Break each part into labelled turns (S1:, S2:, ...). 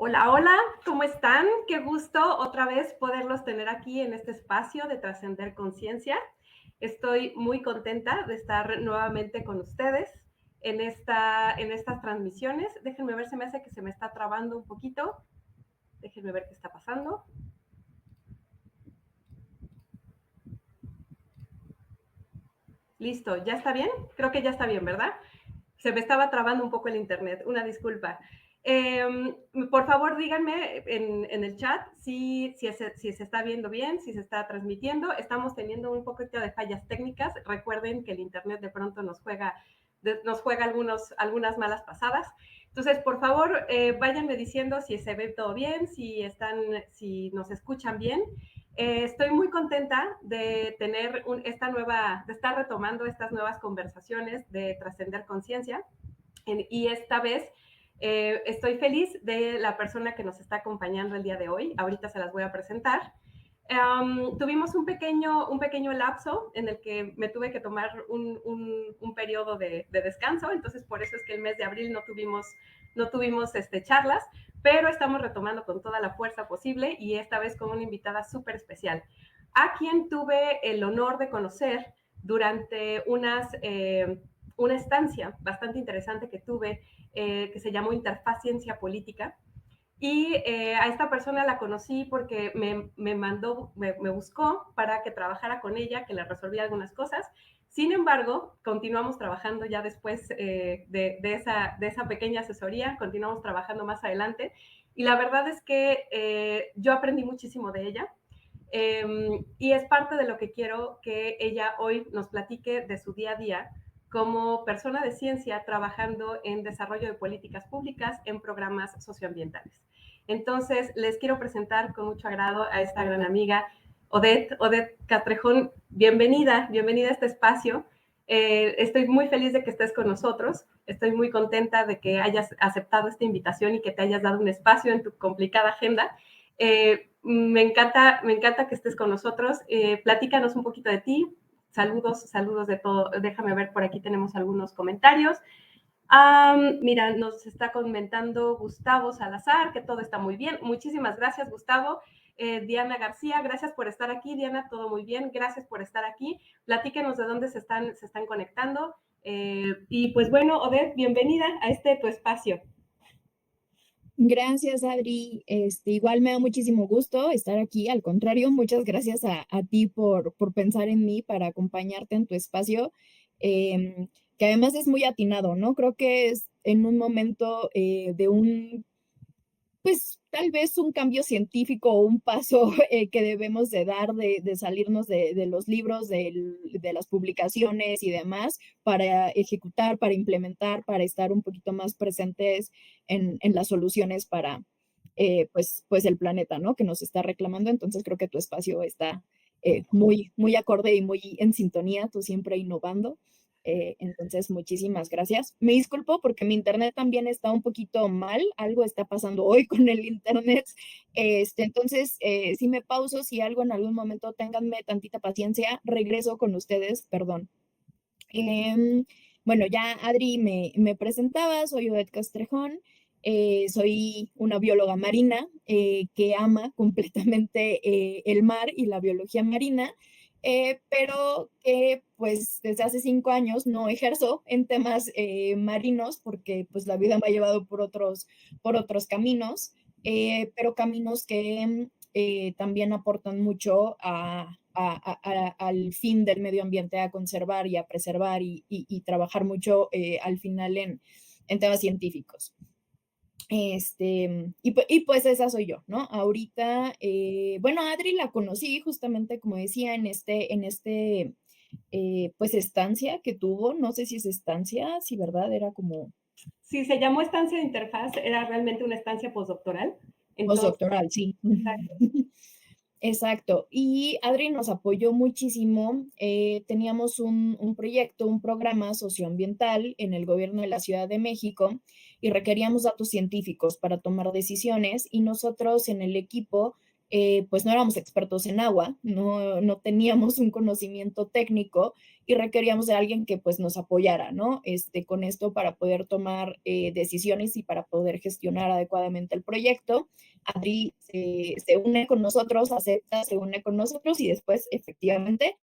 S1: Hola, hola, ¿cómo están? Qué gusto otra vez poderlos tener aquí en este espacio de Trascender Conciencia. Estoy muy contenta de estar nuevamente con ustedes en estas transmisiones. Déjenme ver, se me hace que se me está trabando un poquito. Déjenme ver qué está pasando. Listo, ¿ya está bien? Creo que ya está bien, ¿verdad? Se me estaba trabando un poco el internet, una disculpa. Por favor, díganme en el chat si se está viendo bien, si se está transmitiendo. Estamos teniendo un poquito de fallas técnicas. Recuerden que el internet de pronto nos juega algunas malas pasadas. Entonces, por favor, váyanme diciendo si se ve todo bien, si nos escuchan bien. Estoy muy contenta de tener de estar retomando estas nuevas conversaciones de trascender conciencia. Y esta vez estoy feliz de la persona que nos está acompañando el día de hoy. Ahorita se las voy a presentar. Tuvimos un pequeño lapso en el que me tuve que tomar un periodo de descanso, entonces por eso es que el mes de abril no tuvimos charlas, pero estamos retomando con toda la fuerza posible y esta vez con una invitada súper especial, a quien tuve el honor de conocer durante una estancia bastante interesante que tuve, que se llamó Interfaz Ciencia Política. Y a esta persona la conocí porque me buscó para que trabajara con ella, que le resolvía algunas cosas. Sin embargo, continuamos trabajando ya después de esa pequeña asesoría, continuamos trabajando más adelante. Y la verdad es que yo aprendí muchísimo de ella. Y es parte de lo que quiero que ella hoy nos platique de su día a día como persona de ciencia trabajando en desarrollo de políticas públicas en programas socioambientales. Entonces, les quiero presentar con mucho agrado a esta gran amiga, Odette Castrejón. Bienvenida a este espacio. Estoy muy feliz de que estés con nosotros. Estoy muy contenta de que hayas aceptado esta invitación y que te hayas dado un espacio en tu complicada agenda. Me encanta que estés con nosotros. Platícanos un poquito de ti. Saludos de todo. Déjame ver, por aquí tenemos algunos comentarios. Mira, nos está comentando Gustavo Salazar, que todo está muy bien. Muchísimas gracias, Gustavo. Diana García, gracias por estar aquí. Diana, todo muy bien. Gracias por estar aquí. Platíquenos de dónde se están conectando. Y pues bueno, Odette, bienvenida a tu espacio.
S2: Gracias, Adri. Igual me da muchísimo gusto estar aquí. Al contrario, muchas gracias a ti por pensar en mí para acompañarte en tu espacio, que además es muy atinado, ¿no? Creo que es en un momento de pues tal vez un cambio científico o un paso que debemos de dar de salirnos de los libros, de las publicaciones y demás para ejecutar, para implementar, para estar un poquito más presentes en las soluciones para pues el planeta, ¿no? Que nos está reclamando. Entonces creo que tu espacio está muy acorde y muy en sintonía, tú siempre innovando. Entonces, muchísimas gracias. Me disculpo porque mi internet también está un poquito mal, algo está pasando hoy con el internet. Entonces, si me pauso, si algo en algún momento, ténganme tantita paciencia, regreso con ustedes, perdón. Em, bueno, ya Adri me presentaba, soy Odette Castrejón, soy una bióloga marina que ama completamente el mar y la biología marina, pero que pues desde hace 5 años no ejerzo en temas marinos porque pues la vida me ha llevado por otros caminos, pero caminos que también aportan mucho al fin del medio ambiente, a conservar y a preservar y trabajar mucho al final en temas científicos. Y pues esa soy yo, ¿no? Ahorita, bueno, Adri la conocí justamente, como decía, pues estancia que tuvo, no sé si es estancia, si verdad, era como
S1: Sí, se llamó estancia de interfaz, era realmente una estancia postdoctoral. Entonces,
S2: postdoctoral, sí.
S1: exacto.
S2: Exacto. Y Adri nos apoyó muchísimo. Teníamos un proyecto, un programa socioambiental en el gobierno de la Ciudad de México y requeríamos datos científicos para tomar decisiones y nosotros en el equipo pues no éramos expertos en agua, no teníamos un conocimiento técnico y requeríamos de alguien que pues nos apoyara, ¿no? Con esto para poder tomar decisiones y para poder gestionar adecuadamente el proyecto. Adri se une con nosotros, acepta, se une con nosotros y después efectivamente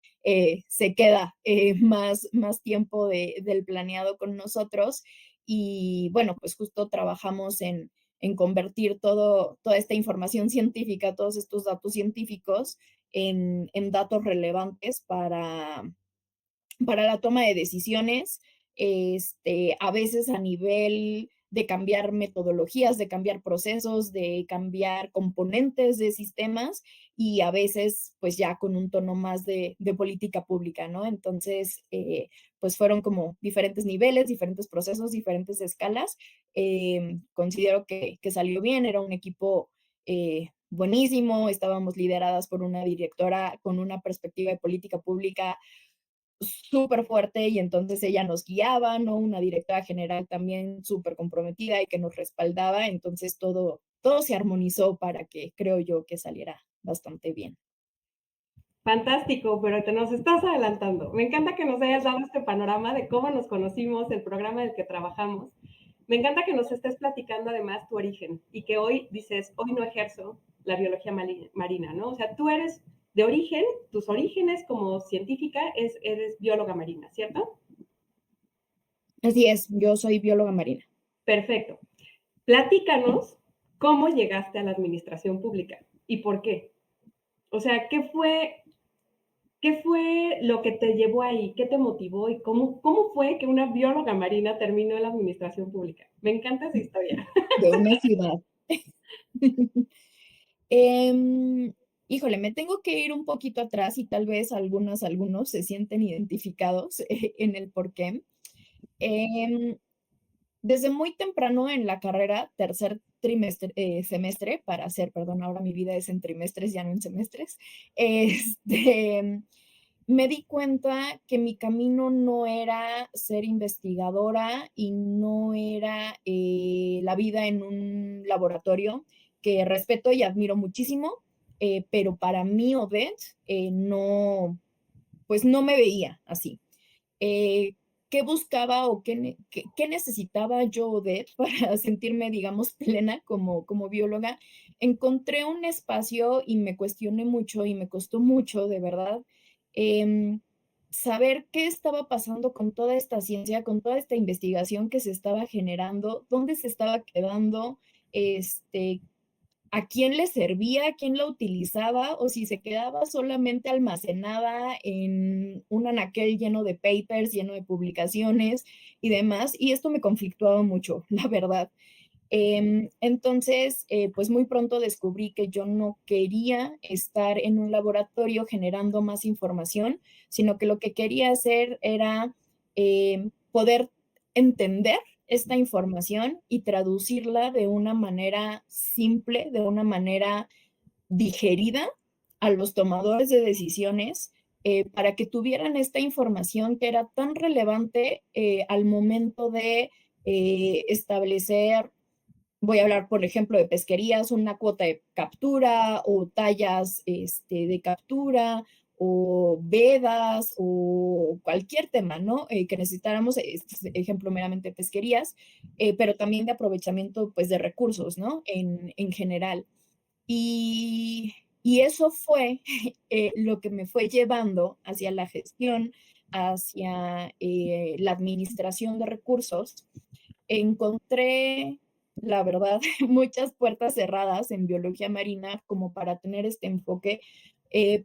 S2: se queda más tiempo del planeado con nosotros. Y bueno, pues justo trabajamos en convertir toda esta información científica, todos estos datos científicos en datos relevantes para la toma de decisiones, a veces a nivel de cambiar metodologías, de cambiar procesos, de cambiar componentes de sistemas y a veces pues ya con un tono más de política pública, ¿no? Entonces, pues fueron como diferentes niveles, diferentes procesos, diferentes escalas. Considero que salió bien, era un equipo buenísimo, estábamos lideradas por una directora con una perspectiva de política pública súper fuerte y entonces ella nos guiaba, ¿no? Una directora general también súper comprometida y que nos respaldaba, entonces todo se armonizó para que creo yo que saliera bastante bien.
S1: Fantástico, pero te nos estás adelantando. Me encanta que nos hayas dado este panorama de cómo nos conocimos, el programa en el que trabajamos. Me encanta que nos estés platicando además tu origen y que hoy dices, hoy no ejerzo la biología marina, ¿no? O sea, tú eres de origen, tus orígenes como científica eres bióloga marina, ¿cierto?
S2: Así es, yo soy bióloga marina.
S1: Perfecto. Platícanos cómo llegaste a la administración pública y por qué. O sea, ¿qué fue lo que te llevó ahí? ¿Qué te motivó? ¿Y cómo fue que una bióloga marina terminó en la administración pública? Me encanta esa historia.
S2: De una ciudad. Em, híjole, me tengo que ir un poquito atrás y tal vez algunos se sienten identificados en el porqué. Em, Desde muy temprano en la carrera, tercer semestre, para hacer, perdón, ahora mi vida es en trimestres, ya no en semestres, este, me di cuenta que mi camino no era ser investigadora y no era la vida en un laboratorio, que respeto y admiro muchísimo, pero para mí, Odette, no, pues no me veía así. Eh, ¿Qué buscaba o qué necesitaba yo, Odette, para sentirme, digamos, plena como bióloga? Encontré un espacio y me cuestioné mucho y me costó mucho, de verdad, em, saber qué estaba pasando con toda esta ciencia, con toda esta investigación que se estaba generando, dónde se estaba quedando, este, a quién le servía, a quién la utilizaba, o si se quedaba solamente almacenada en un anaquel lleno de papers, lleno de publicaciones y demás. Y esto me conflictuaba mucho, la verdad. Entonces, pues muy pronto descubrí que yo no quería estar en un laboratorio generando más información, sino que lo que quería hacer era poder entender esta información y traducirla de una manera simple, de una manera digerida a los tomadores de decisiones para que tuvieran esta información que era tan relevante al momento de establecer. Voy a hablar, por ejemplo, de pesquerías, una cuota de captura o tallas de captura o vedas o cualquier tema, ¿no? Que necesitáramos, este ejemplo meramente pesquerías, pero también de aprovechamiento, pues, de recursos, ¿no? En general. Y, y eso fue lo que me fue llevando hacia la gestión, hacia la administración de recursos. Encontré, la verdad, muchas puertas cerradas en biología marina como para tener este enfoque,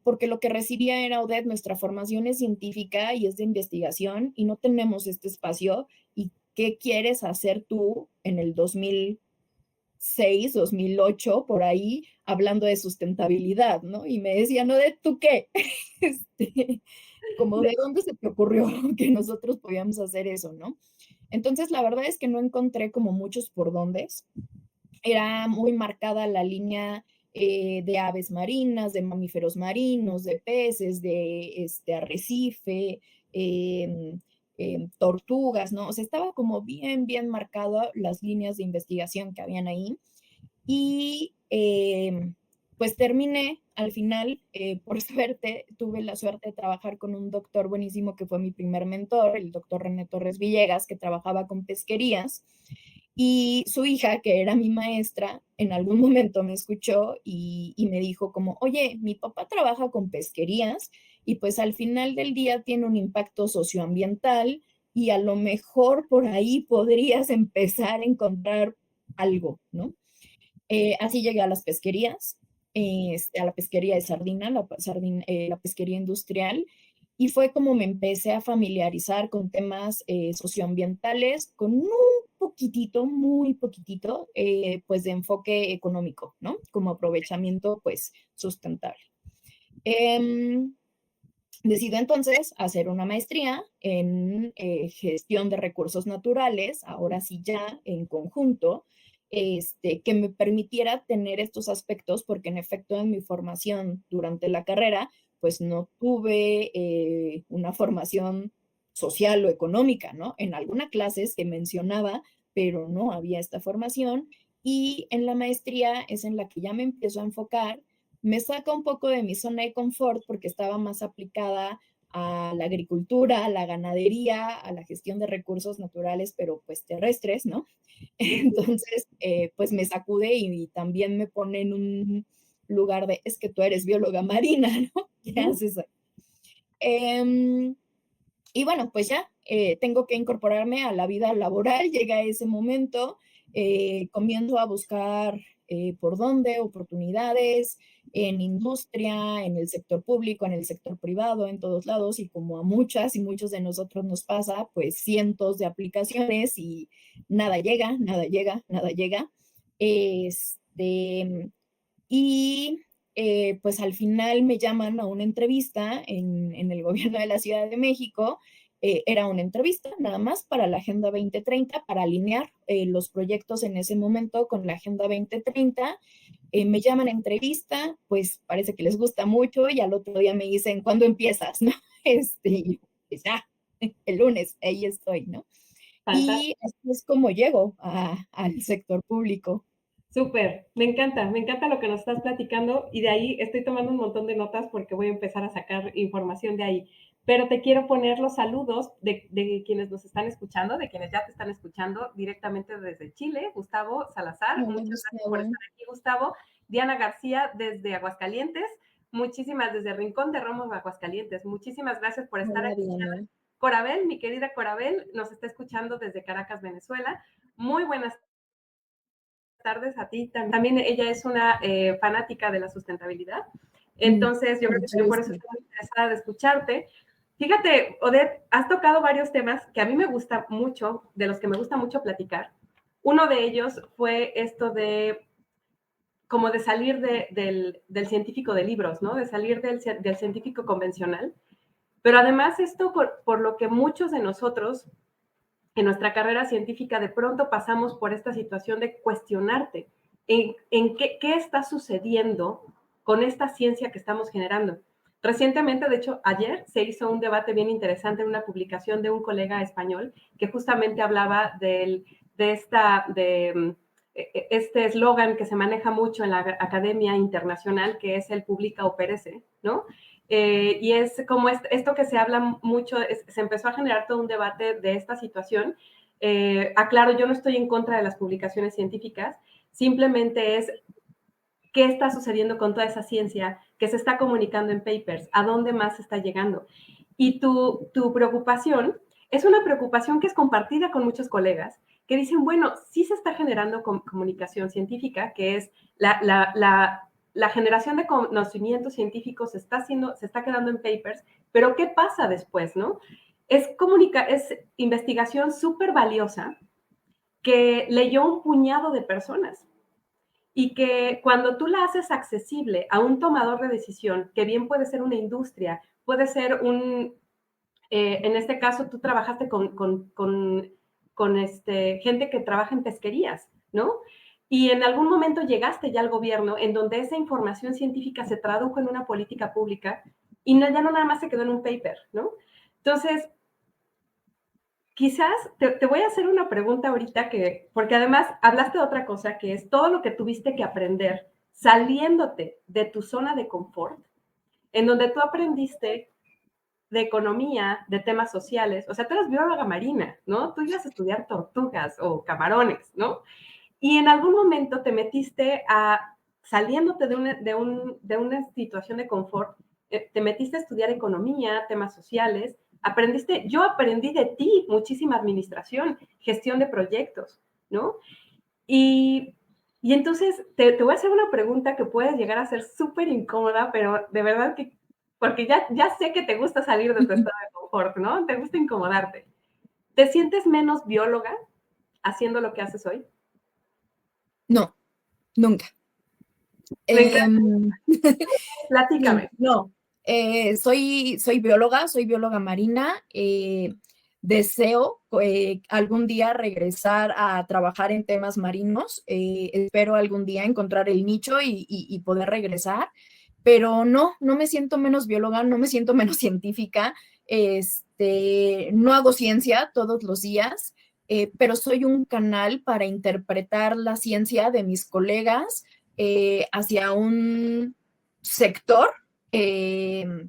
S2: porque lo que recibía era, Odette, nuestra formación es científica y es de investigación y no tenemos este espacio. ¿Y qué quieres hacer tú en el 2006, 2008, por ahí, hablando de sustentabilidad, ¿no? Y me decían, Odette, ¿tú qué? Este, como de dónde se te ocurrió que nosotros podíamos hacer eso, ¿no? Entonces, la verdad es que no encontré como muchos por dónde. Era muy marcada la línea de aves marinas, de mamíferos marinos, de peces, de arrecife, tortugas, ¿no? O sea, estaba como bien marcado las líneas de investigación que habían ahí. Y pues terminé al final, por suerte, tuve la suerte de trabajar con un doctor buenísimo que fue mi primer mentor, el doctor René Torres Villegas, que trabajaba con pesquerías. Y su hija, que era mi maestra, en algún momento me escuchó y me dijo como, oye, mi papá trabaja con pesquerías y pues al final del día tiene un impacto socioambiental y a lo mejor por ahí podrías empezar a encontrar algo, ¿no? Así llegué a las pesquerías, a la pesquería de sardina, la pesquería industrial, y fue como me empecé a familiarizar con temas socioambientales, con un poquitito, muy poquitito, pues de enfoque económico, ¿no? Como aprovechamiento, pues, sustentable. Em, Decido entonces hacer una maestría en gestión de recursos naturales, ahora sí ya en conjunto, que me permitiera tener estos aspectos, porque en efecto en mi formación durante la carrera, pues no tuve una formación social o económica, ¿no? En alguna clase se mencionaba, pero no había esta formación. Y en la maestría es en la que ya me empiezo a enfocar, me saca un poco de mi zona de confort porque estaba más aplicada a la agricultura, a la ganadería, a la gestión de recursos naturales, pero pues terrestres, ¿no? Entonces, pues me sacude y también me pone en un lugar de, es que tú eres bióloga marina, ¿no? ¿Qué haces ahí? Y bueno, pues ya tengo que incorporarme a la vida laboral, llega ese momento, comienzo a buscar por dónde, oportunidades en industria, en el sector público, en el sector privado, en todos lados, y como a muchas y muchos de nosotros nos pasa, pues cientos de aplicaciones y nada llega, nada llega, nada llega. Este, y pues al final me llaman a una entrevista en el gobierno de la Ciudad de México. Era una entrevista nada más para la Agenda 2030, para alinear los proyectos en ese momento con la Agenda 2030. Me llaman a entrevista, pues parece que les gusta mucho y al otro día me dicen, ¿cuándo empiezas? ¿No? Y pues ya, el lunes, ahí estoy, ¿no?
S1: Fantástico.
S2: Y así es como llego al sector público.
S1: Súper, me encanta lo que nos estás platicando y de ahí estoy tomando un montón de notas porque voy a empezar a sacar información de ahí. Pero te quiero poner los saludos de quienes nos están escuchando, de quienes ya te están escuchando directamente desde Chile. Gustavo Salazar,
S2: Hola,
S1: muchas gracias por
S2: Gustavo.
S1: estar aquí, Gustavo. Diana García desde Aguascalientes, muchísimas desde Rincón de Romos, Aguascalientes. Muchísimas gracias por estar
S2: Hola,
S1: aquí.
S2: Diana.
S1: Corabel, mi querida Corabel, nos está escuchando desde Caracas, Venezuela. Muy buenas tardes a ti. También ella es una fanática de la sustentabilidad. Entonces, yo creo que
S2: Mucho
S1: también por eso
S2: gusto.
S1: estoy muy interesada de escucharte. Fíjate, Odette, has tocado varios temas que a mí me gusta mucho, de los que me gusta mucho platicar. Uno de ellos fue esto de como de salir del científico de libros, ¿no? De salir del científico convencional. Pero además esto por lo que muchos de nosotros en nuestra carrera científica de pronto pasamos por esta situación de cuestionarte en qué está sucediendo con esta ciencia que estamos generando. Recientemente, de hecho, ayer se hizo un debate bien interesante en una publicación de un colega español que justamente hablaba de este eslogan que se maneja mucho en la academia internacional, que es el publica o perece, ¿no? Y es como esto que se habla mucho, se empezó a generar todo un debate de esta situación. Aclaro, yo no estoy en contra de las publicaciones científicas, simplemente es qué está sucediendo con toda esa ciencia que se está comunicando en papers, a dónde más está llegando. Y tu preocupación es una preocupación que es compartida con muchos colegas que dicen, bueno, sí se está generando comunicación científica, que es la generación de conocimientos científicos se está quedando en papers, pero ¿qué pasa después, no? Es investigación súper valiosa que leyó un puñado de personas y que cuando tú la haces accesible a un tomador de decisión, que bien puede ser una industria, puede ser en este caso tú trabajaste con gente que trabaja en pesquerías, ¿no? Y en algún momento llegaste ya al gobierno en donde esa información científica se tradujo en una política pública y no, ya no nada más se quedó en un paper, ¿no? Entonces, quizás te voy a hacer una pregunta ahorita porque además hablaste de otra cosa que es todo lo que tuviste que aprender saliéndote de tu zona de confort, en donde tú aprendiste de economía, de temas sociales, o sea, tú eres bióloga marina, ¿no? Tú ibas a estudiar tortugas o camarones, ¿no? Y en algún momento te metiste a, saliéndote de una situación de confort, te metiste a estudiar economía, temas sociales, aprendiste, yo aprendí de ti muchísima administración, gestión de proyectos, ¿no? Y, y entonces te voy a hacer una pregunta que puede llegar a ser súper incómoda, pero de verdad que, porque ya sé que te gusta salir de tu estado de confort, ¿no? Te gusta incomodarte. ¿Te sientes menos bióloga haciendo lo que haces hoy?
S2: No, nunca.
S1: Me encanta,
S2: Em, sí,
S1: platícame.
S2: no. Soy bióloga, soy bióloga marina. Deseo algún día regresar a trabajar en temas marinos. Espero algún día encontrar el nicho y poder regresar. Pero no, no me siento menos bióloga, no me siento menos científica. No hago ciencia todos los días, pero soy un canal para interpretar la ciencia de mis colegas hacia un sector eh,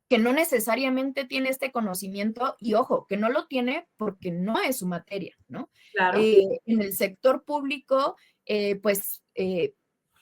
S2: que no necesariamente tiene este conocimiento y ojo, que no lo tiene porque no es su materia, ¿no?
S1: Claro,
S2: En el sector público, pues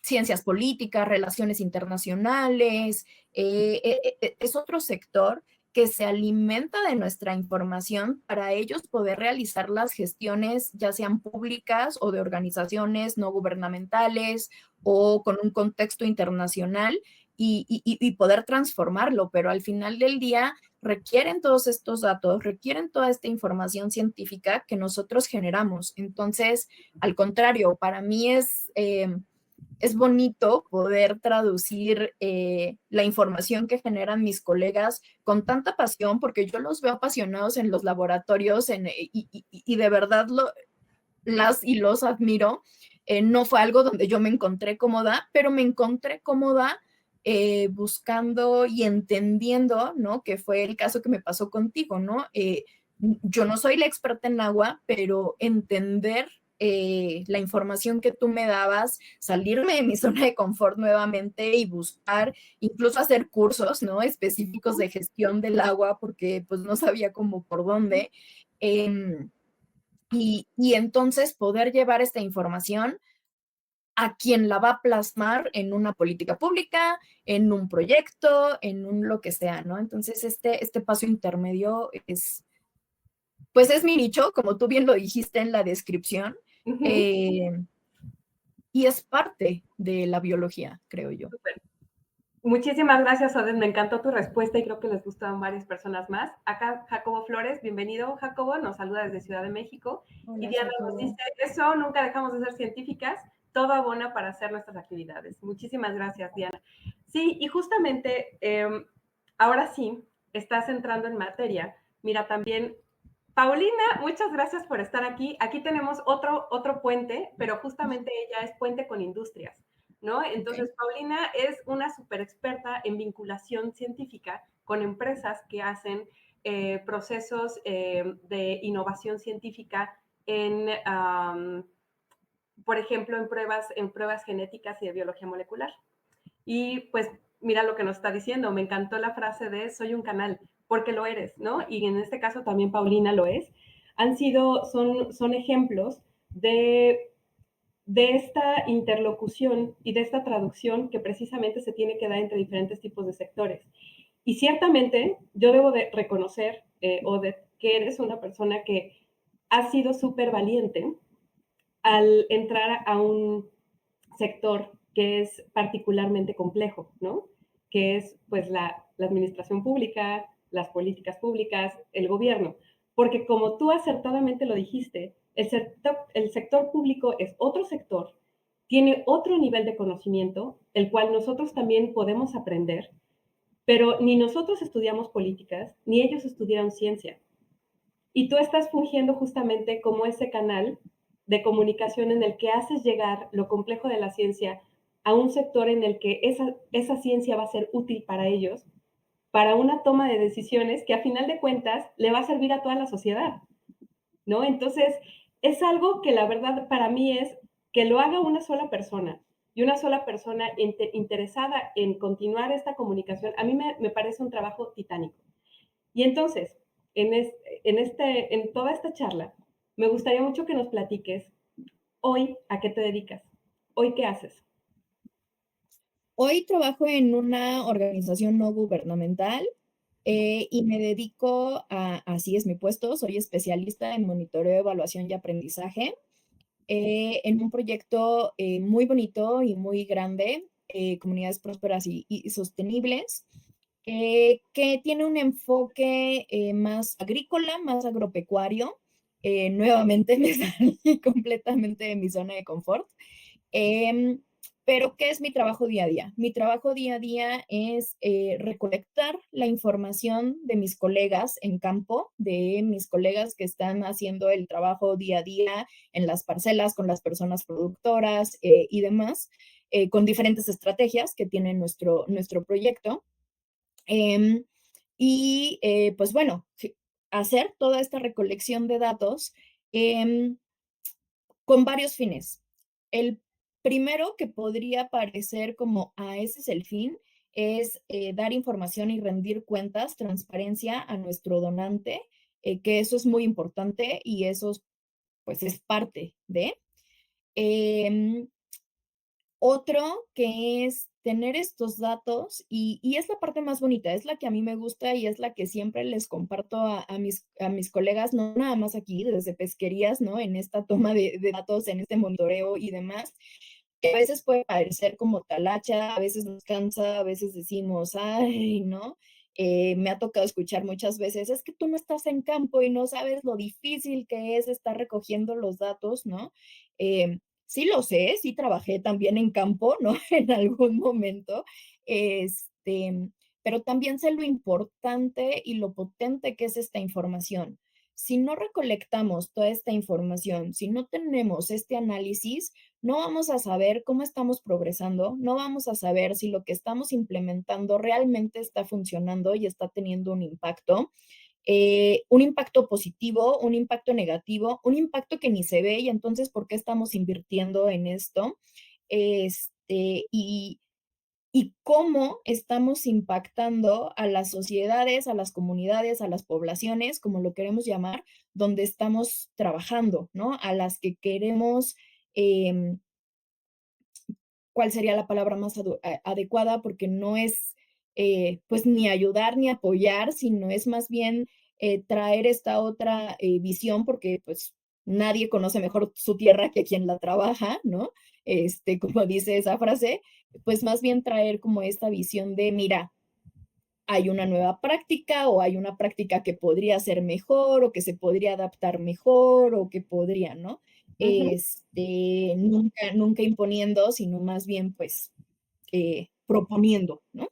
S2: ciencias políticas, relaciones internacionales, es otro sector que se alimenta de nuestra información para ellos poder realizar las gestiones, ya sean públicas o de organizaciones no gubernamentales o con un contexto internacional y poder transformarlo, pero al final del día requieren todos estos datos, requieren toda esta información científica que nosotros generamos. Entonces, al contrario, para mí es bonito poder traducir la información que generan mis colegas con tanta pasión, porque yo los veo apasionados en los laboratorios y de verdad las y los admiro. No fue algo donde yo me encontré cómoda, pero me encontré cómoda buscando y entendiendo, ¿no? Que fue el caso que me pasó contigo, ¿no? Yo no soy la experta en agua, pero entender la información que tú me dabas, salirme de mi zona de confort nuevamente y buscar, incluso hacer cursos, ¿no? Específicos de gestión del agua, porque pues no sabía cómo por dónde. Y entonces poder llevar esta información a quien la va a plasmar en una política pública, en un proyecto, en un lo que sea, ¿no? Entonces, este paso intermedio pues es mi nicho, como tú bien lo dijiste en la descripción,
S1: uh-huh.
S2: eh, y es parte de la biología, creo yo.
S1: Súper. Muchísimas gracias, Odette. Me encantó tu respuesta y creo que les gustan varias personas más. Acá Jacobo Flores, bienvenido, Jacobo, nos saluda desde Ciudad de México. Y
S2: Hola,
S1: Diana nos
S2: Jacobo.
S1: dice, eso, nunca dejamos de ser científicas, todo abona para hacer nuestras actividades. Muchísimas gracias, Diana. Sí, y justamente, ahora sí, estás entrando en materia. Mira, también, Paulina, muchas gracias por estar aquí. Aquí tenemos otro puente, pero justamente ella es puente con industrias. ¿No?
S2: Okay.
S1: Entonces, Paulina es una super experta en vinculación científica con empresas que hacen procesos de innovación científica por ejemplo, en pruebas genéticas y de biología molecular. Y pues mira lo que nos está diciendo, me encantó la frase de soy un canal, porque lo eres, ¿no? Y en este caso también Paulina lo es. Son ejemplos de esta interlocución y de esta traducción que precisamente se tiene que dar entre diferentes tipos de sectores. Y ciertamente yo debo de reconocer, Odette, que eres una persona que ha sido súper valiente al entrar a un sector que es particularmente complejo, ¿no? Que es pues la administración pública, las políticas públicas, el gobierno. Porque como tú acertadamente lo dijiste, el sector público es otro sector, tiene otro nivel de conocimiento, el cual nosotros también podemos aprender, pero ni nosotros estudiamos políticas, ni ellos estudiaron ciencia. Y tú estás fungiendo justamente como ese canal de comunicación en el que haces llegar lo complejo de la ciencia a un sector en el que esa ciencia va a ser útil para ellos, para una toma de decisiones que a final de cuentas le va a servir a toda la sociedad, ¿no? Entonces, es algo que la verdad para mí es que lo haga una sola persona, y una sola persona interesada en continuar esta comunicación, a mí me parece un trabajo titánico. Y entonces, en toda esta charla, me gustaría mucho que nos platiques hoy a qué te dedicas, hoy qué haces.
S2: Hoy trabajo en una organización no gubernamental y me dedico así es mi puesto, soy especialista en monitoreo, evaluación y aprendizaje en un proyecto muy bonito y muy grande, Comunidades Prósperas y Sostenibles, que tiene un enfoque más agrícola, más agropecuario. Nuevamente me salí completamente de mi zona de confort. Em, pero, ¿qué es mi trabajo día a día? Mi trabajo día a día es recolectar la información de mis colegas en campo, de mis colegas que están haciendo el trabajo día a día en las parcelas con las personas productoras y demás, con diferentes estrategias que tiene nuestro proyecto. Em, pues bueno, hacer toda esta recolección de datos. em, con varios fines. El primero que podría parecer como, ese es el fin, es dar información y rendir cuentas, transparencia a nuestro donante, que eso es muy importante y eso pues es parte de. Em, Otro que es tener estos datos y es la parte más bonita, es la que a mí me gusta y es la que siempre les comparto a mis colegas, no nada más aquí, desde pesquerías, ¿no? En esta toma de datos, en este monitoreo y demás, que a veces puede parecer como talacha, a veces nos cansa, a veces decimos, ay, ¿no? Me ha tocado escuchar muchas veces, es que tú no estás en campo y no sabes lo difícil que es estar recogiendo los datos, ¿no? Sí lo sé, sí trabajé también en campo, ¿no? En algún momento, este, pero también sé lo importante y lo potente que es esta información. Si no recolectamos toda esta información, si no tenemos este análisis, no vamos a saber cómo estamos progresando, no vamos a saber si lo que estamos implementando realmente está funcionando y está teniendo un impacto positivo, un impacto negativo, un impacto que ni se ve y entonces, ¿por qué estamos invirtiendo en esto? Y cómo estamos impactando a las sociedades, a las comunidades, a las poblaciones, como lo queremos llamar, donde estamos trabajando, ¿no? A las que queremos em, cuál sería la palabra más adecuada, porque no es pues ni ayudar ni apoyar, sino es más bien traer esta otra visión, porque pues nadie conoce mejor su tierra que quien la trabaja, ¿no? Como dice esa frase, pues más bien traer como esta visión de, mira, hay una nueva práctica o hay una práctica que podría ser mejor o que se podría adaptar mejor o que podría, ¿no?
S1: Ujú,
S2: Nunca imponiendo, sino más bien, pues, proponiendo, ¿no?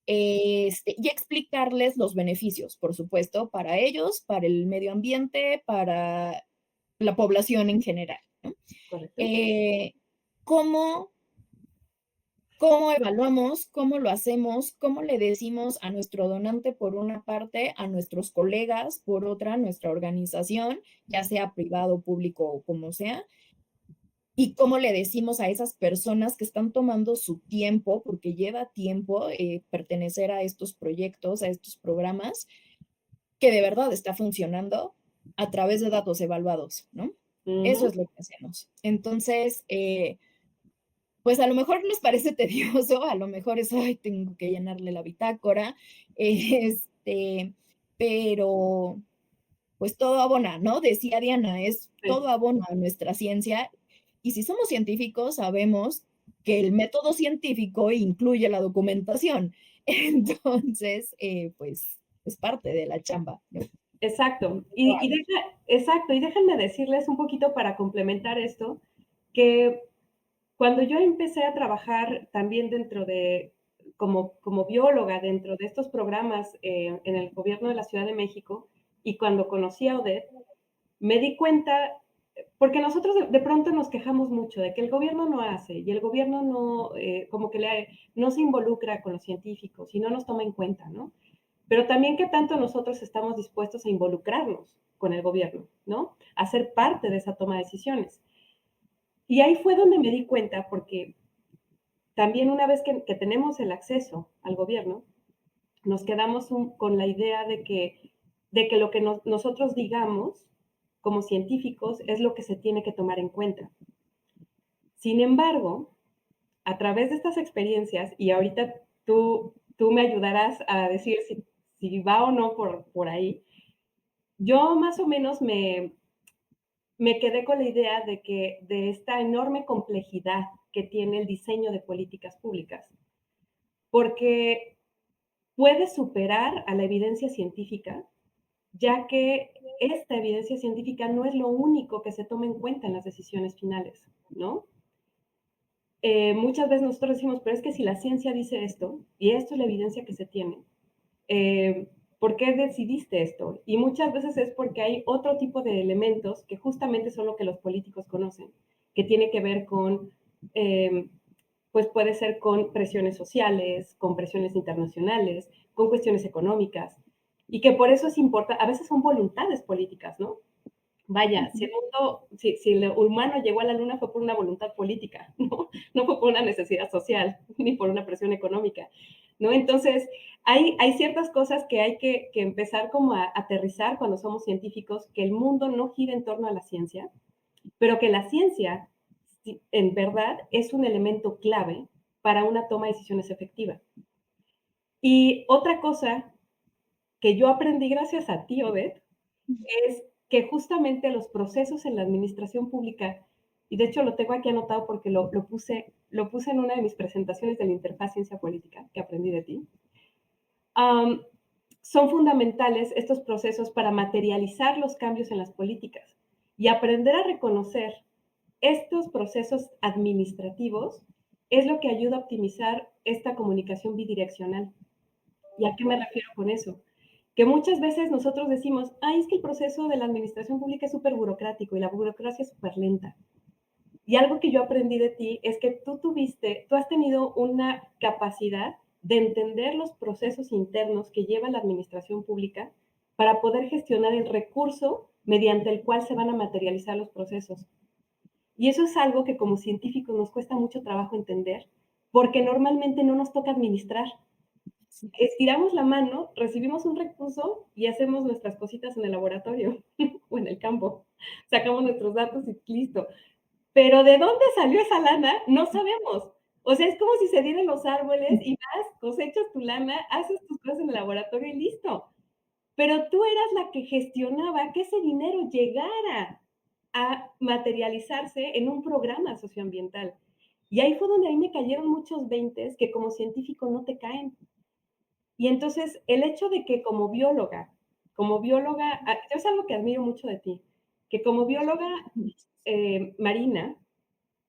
S2: Y explicarles los beneficios, por supuesto, para ellos, para el medio ambiente, para la población en general, ¿no?
S1: correcto.
S2: Eh, ¿Cómo ¿Cómo evaluamos? ¿Cómo lo hacemos? ¿Cómo le decimos a nuestro donante por una parte, a nuestros colegas por otra, nuestra organización, ya sea privado, público o como sea? ¿Y cómo le decimos a esas personas que están tomando su tiempo, porque lleva tiempo pertenecer a estos proyectos, a estos programas, que de verdad está funcionando a través de datos evaluados, ¿no? Eso
S1: Ujú,
S2: es lo que hacemos. Entonces, pues a lo mejor les parece tedioso, a lo mejor es, ay, tengo que llenarle la bitácora, este, pero pues todo abona, ¿no? Decía Diana, es
S1: sí.
S2: todo abona a nuestra ciencia. Y si somos científicos, sabemos que el método científico incluye la documentación. Entonces, pues es parte de la chamba, ¿no?
S1: Exacto. Exacto. Y déjenme decirles un poquito para complementar esto, que cuando yo empecé a trabajar también como bióloga dentro de estos programas en el gobierno de la Ciudad de México y cuando conocí a Odette, me di cuenta, porque nosotros de pronto nos quejamos mucho de que el gobierno no hace y el gobierno no, como que no se involucra con los científicos y no nos toma en cuenta, ¿no? Pero también qué tanto nosotros estamos dispuestos a involucrarnos con el gobierno, ¿no? A ser parte de esa toma de decisiones. Y ahí fue donde me di cuenta, porque también una vez que tenemos el acceso al gobierno, nos quedamos con la idea de que lo que nosotros digamos como científicos es lo que se tiene que tomar en cuenta. Sin embargo, a través de estas experiencias, y ahorita tú me ayudarás a decir si va o no por ahí, yo más o menos me quedé con la idea de que de esta enorme complejidad que tiene el diseño de políticas públicas, porque puede superar a la evidencia científica, ya que esta evidencia científica no es lo único que se toma en cuenta en las decisiones finales, ¿no? Muchas veces nosotros decimos, pero es que si la ciencia dice esto, y esto es la evidencia que se tiene, ¿por qué decidiste esto? Y muchas veces es porque hay otro tipo de elementos que justamente son lo que los políticos conocen, que tiene que ver con, pues puede ser con presiones sociales, con presiones internacionales, con cuestiones económicas, y que por eso es importante, a veces son voluntades políticas, ¿no? Vaya, si el humano llegó a la luna fue por una voluntad política, ¿no? No fue por una necesidad social, ni por una presión económica, ¿no? Entonces, hay ciertas cosas que hay que empezar como a aterrizar cuando somos científicos, que el mundo no gira en torno a la ciencia, pero que la ciencia, en verdad, es un elemento clave para una toma de decisiones efectiva. Y otra cosa que yo aprendí gracias a ti, Obed, es que justamente los procesos en la administración pública, y de hecho lo tengo aquí anotado porque lo puse en una de mis presentaciones de la interfaz ciencia política que aprendí de ti, um, son fundamentales estos procesos para materializar los cambios en las políticas y aprender a reconocer estos procesos administrativos es lo que ayuda a optimizar esta comunicación bidireccional. ¿Y a qué me refiero con eso? Que muchas veces nosotros decimos, ay, es que el proceso de la administración pública es súper burocrático y la burocracia es súper lenta. Y algo que yo aprendí de ti es que tú has tenido una capacidad de entender los procesos internos que lleva la administración pública para poder gestionar el recurso mediante el cual se van a materializar los procesos. Y eso es algo que como científicos nos cuesta mucho trabajo entender, porque normalmente no nos toca administrar. Estiramos la mano, recibimos un recurso y hacemos nuestras cositas en el laboratorio o en el campo. Sacamos nuestros datos y listo. Pero ¿de dónde salió esa lana? No sabemos. O sea, es como si se dieran los árboles y vas, cosechas tu lana, haces tus cosas en el laboratorio y listo. Pero tú eras la que gestionaba que ese dinero llegara a materializarse en un programa socioambiental. Y ahí fue donde a mí me cayeron muchos veintes que como científico no te caen. Y entonces, el hecho de que como bióloga, es algo que admiro mucho de ti, que como bióloga marina,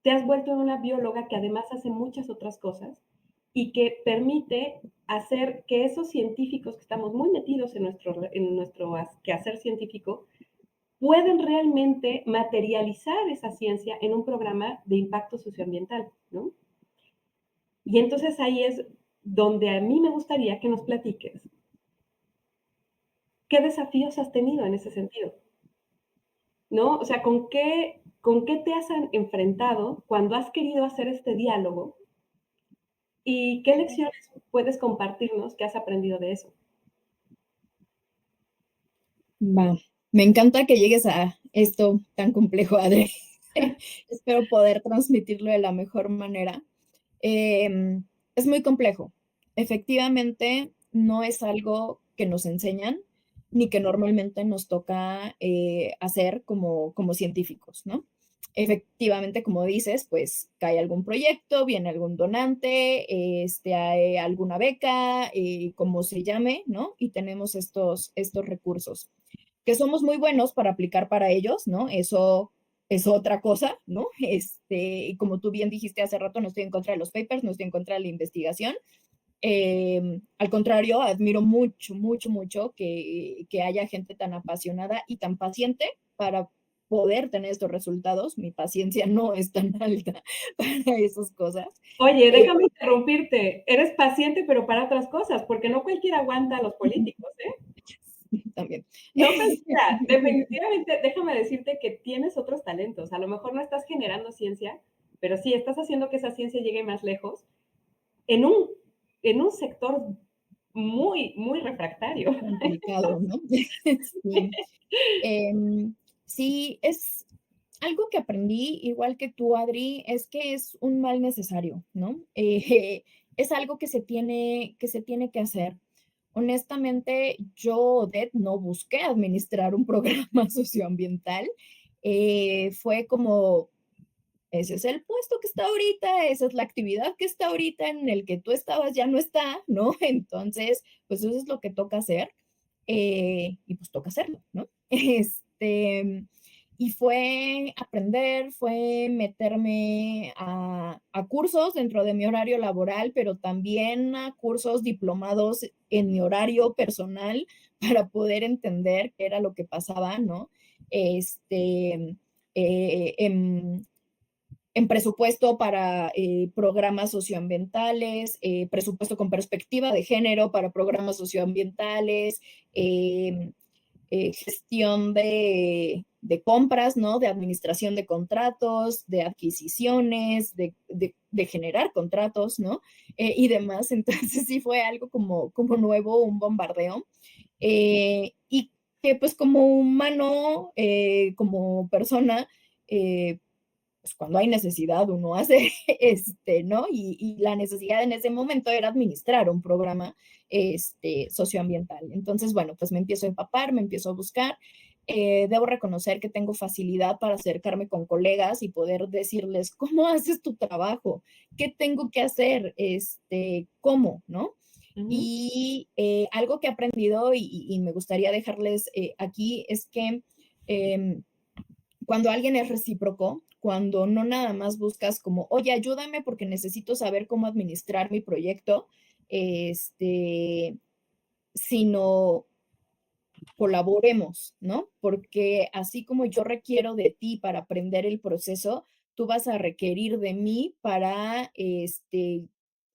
S1: te has vuelto una bióloga que además hace muchas otras cosas y que permite hacer que esos científicos que estamos muy metidos en nuestro quehacer científico pueden realmente materializar esa ciencia en un programa de impacto socioambiental, ¿no? Y entonces ahí es donde a mí me gustaría que nos platiques qué desafíos has tenido en ese sentido, ¿no? O sea, ¿con qué te has enfrentado cuando has querido hacer este diálogo y qué lecciones puedes compartirnos que has aprendido de eso?
S2: Va, me encanta que llegues a esto tan complejo, Adri. Espero poder transmitirlo de la mejor manera. Es muy complejo. Efectivamente, no es algo que nos enseñan ni que normalmente nos toca hacer como científicos, ¿no? Efectivamente, como dices, pues cae algún proyecto, viene algún donante, hay alguna beca, como se llame, ¿no? Y tenemos estos recursos que somos muy buenos para aplicar para ellos, ¿no? Eso es otra cosa, ¿no? Y como tú bien dijiste hace rato, no estoy en contra de los papers, no estoy en contra de la investigación. Al contrario, admiro mucho, mucho, mucho que haya gente tan apasionada y tan paciente para poder tener estos resultados. Mi paciencia no es tan alta para esas cosas.
S1: Oye, déjame interrumpirte. Eres paciente, pero para otras cosas, porque no cualquiera aguanta a los políticos, ¿eh?
S2: También.
S1: No cualquiera. Definitivamente, déjame decirte que tienes otros talentos. A lo mejor no estás generando ciencia, pero sí estás haciendo que esa ciencia llegue más lejos en un, en un sector muy, muy refractario.
S2: complicado, ¿no? Sí. Em, sí, es algo que aprendí, igual que tú, Adri, es que es un mal necesario, ¿no? Es algo que se tiene que hacer. Honestamente, yo, Odette, no busqué administrar un programa socioambiental. Fue como, ese es el puesto que está ahorita, esa es la actividad que está ahorita, en el que tú estabas ya no está, ¿no? Entonces, pues eso es lo que toca hacer, y pues toca hacerlo, ¿no? Y fue aprender, fue meterme a cursos dentro de mi horario laboral, pero también a cursos diplomados en mi horario personal para poder entender qué era lo que pasaba, ¿no? Este, eh, en, en presupuesto para programas socioambientales, presupuesto con perspectiva de género para programas socioambientales, eh, gestión de compras, ¿no? De administración de contratos, de adquisiciones, de generar contratos, ¿no? Y demás. Entonces sí fue algo como nuevo, un bombardeo. Y que pues como humano, como persona, pues cuando hay necesidad uno hace, ¿no? Y la necesidad en ese momento era administrar un programa, socioambiental. Entonces, bueno, pues me empiezo a empapar, me empiezo a buscar. Debo reconocer que tengo facilidad para acercarme con colegas y poder decirles, ¿cómo haces tu trabajo? ¿Qué tengo que hacer? ¿Cómo? ¿No?
S1: Ujú.
S2: Y algo que he aprendido y me gustaría dejarles aquí es que eh, cuando alguien es recíproco, cuando no nada más buscas como, oye, ayúdame porque necesito saber cómo administrar mi proyecto, este, sino colaboremos, ¿no? Porque así como yo requiero de ti para aprender el proceso, tú vas a requerir de mí para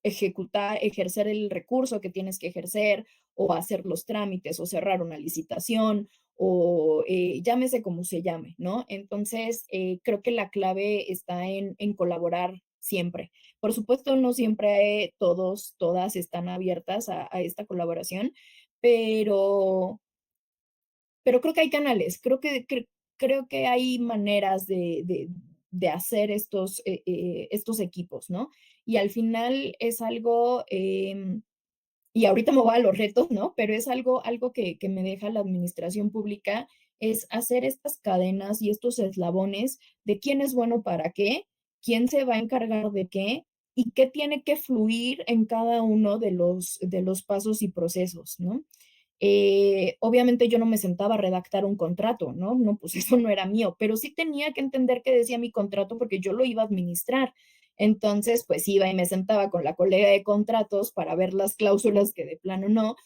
S2: ejercer el recurso que tienes que ejercer o hacer los trámites o cerrar una licitación o llámese como se llame, ¿no? Entonces, creo que la clave está en colaborar siempre. Por supuesto, no siempre todas están abiertas a esta colaboración, pero creo que hay canales, creo que hay maneras de hacer estos equipos, ¿no? Y al final es algo, y ahorita me voy a los retos, ¿no? Pero es algo que me deja la administración pública, es hacer estas cadenas y estos eslabones de quién es bueno para qué, quién se va a encargar de qué y qué tiene que fluir en cada uno de los pasos y procesos, ¿no? Obviamente yo no me sentaba a redactar un contrato, ¿no? No, pues eso no era mío, pero sí tenía que entender qué decía mi contrato porque yo lo iba a administrar. Entonces, pues iba y me sentaba con la colega de contratos para ver las cláusulas que de plano no,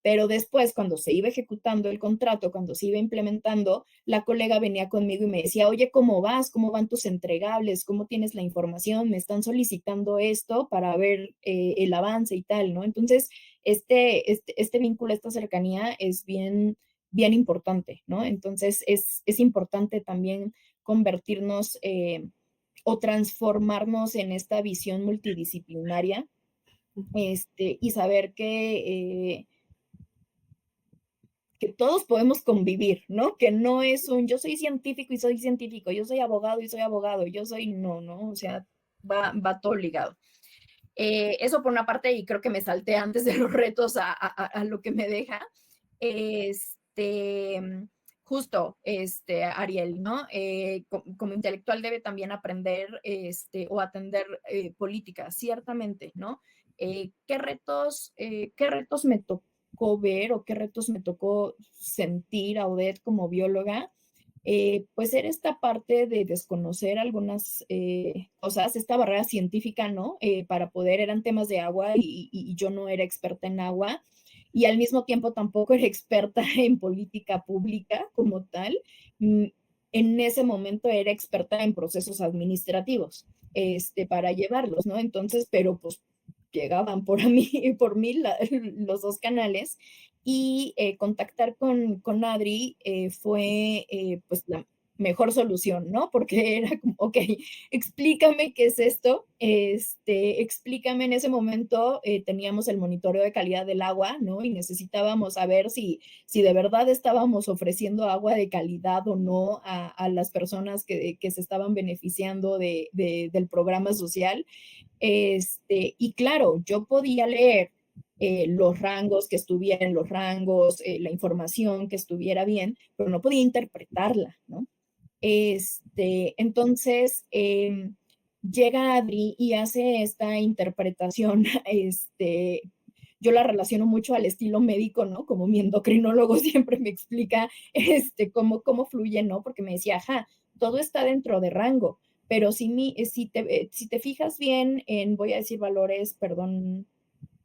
S2: pero después, cuando se iba ejecutando el contrato, cuando se iba implementando, la colega venía conmigo y me decía, oye, ¿cómo vas? ¿Cómo van tus entregables? ¿Cómo tienes la información? Me están solicitando esto para ver el avance y tal, ¿no? Entonces, este vínculo, esta cercanía es bien, bien importante, ¿no? Entonces, es importante también convertirnos o transformarnos en esta visión multidisciplinaria, y saber que todos podemos convivir, ¿no? Que no es un yo soy científico y soy científico, yo soy abogado y soy abogado, yo soy no, o sea, va todo ligado. Eso por una parte, y creo que me salté antes de los retos a lo que me deja. Este, justo, Ariel, ¿no? Como intelectual debe también aprender o atender política, ciertamente, ¿no? ¿Qué retos me tocó ver o qué retos me tocó sentir a Odette como bióloga? Pues era esta parte de desconocer algunas cosas, esta barrera científica, ¿no? Para poder, eran temas de agua y yo no era experta en agua y al mismo tiempo tampoco era experta en política pública como tal. Mm, En ese momento era experta en procesos administrativos, para llevarlos, ¿no? Entonces, pero pues llegaban por mí los dos canales y contactar con Adri fue pues mejor solución, ¿no? Porque era como, ok, explícame qué es esto, explícame en ese momento, teníamos el monitoreo de calidad del agua, ¿no? Y necesitábamos saber si de verdad estábamos ofreciendo agua de calidad o no a las personas que se estaban beneficiando del programa social. Y claro, yo podía leer los rangos, que estuvieran los rangos, la información que estuviera bien, pero no podía interpretarla, ¿no? Entonces, llega Adri y hace esta interpretación, yo la relaciono mucho al estilo médico, ¿no? Como mi endocrinólogo siempre me explica, cómo fluye, ¿no? Porque me decía, ajá, todo está dentro de rango, pero si te fijas bien en, voy a decir valores, perdón,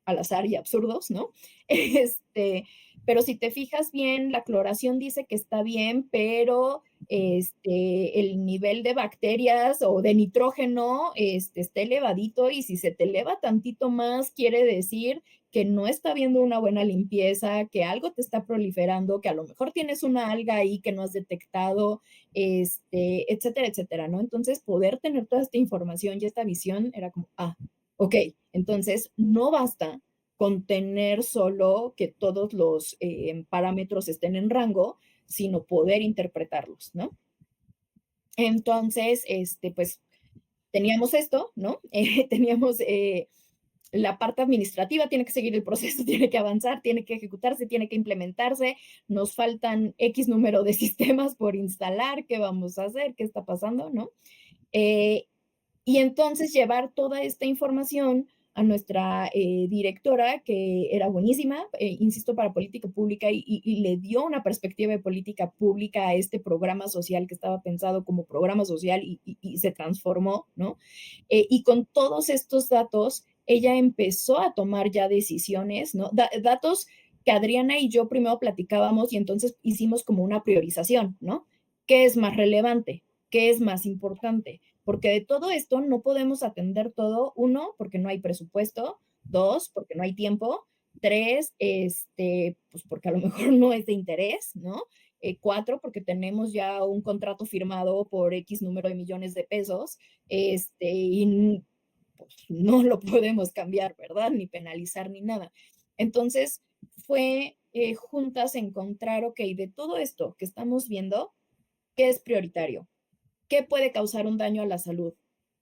S2: al azar y absurdos, ¿no? Este, pero si te fijas bien, la cloración dice que está bien, pero el nivel de bacterias o de nitrógeno está elevadito y si se te eleva tantito más, quiere decir que no está habiendo una buena limpieza, que algo te está proliferando, que a lo mejor tienes una alga ahí que no has detectado, etcétera, etcétera, ¿no? Entonces, poder tener toda esta información y esta visión era como, ok, entonces no basta con tener solo que todos los parámetros estén en rango, sino poder interpretarlos, ¿no? Entonces, pues teníamos esto, ¿no? Teníamos la parte administrativa, tiene que seguir el proceso, tiene que avanzar, tiene que ejecutarse, tiene que implementarse, nos faltan X número de sistemas por instalar, ¿qué vamos a hacer? ¿Qué está pasando? ¿No? Y entonces llevar toda esta información a nuestra directora, que era buenísima, insisto, para política pública, y le dio una perspectiva de política pública a este programa social que estaba pensado como programa social y se transformó, ¿no? Y con todos estos datos, ella empezó a tomar ya decisiones, ¿no? Datos que Adriana y yo primero platicábamos y entonces hicimos como una priorización, ¿no? ¿Qué es más relevante? ¿Qué es más importante? Porque de todo esto no podemos atender todo. Uno, porque no hay presupuesto. Dos, porque no hay tiempo. Tres, pues porque a lo mejor no es de interés, ¿no? Cuatro, porque tenemos ya un contrato firmado por X número de millones de pesos, y pues, no lo podemos cambiar, ¿verdad? Ni penalizar ni nada. Entonces, fue juntas encontrar, ok, de todo esto que estamos viendo, ¿qué es prioritario? ¿Qué puede causar un daño a la salud?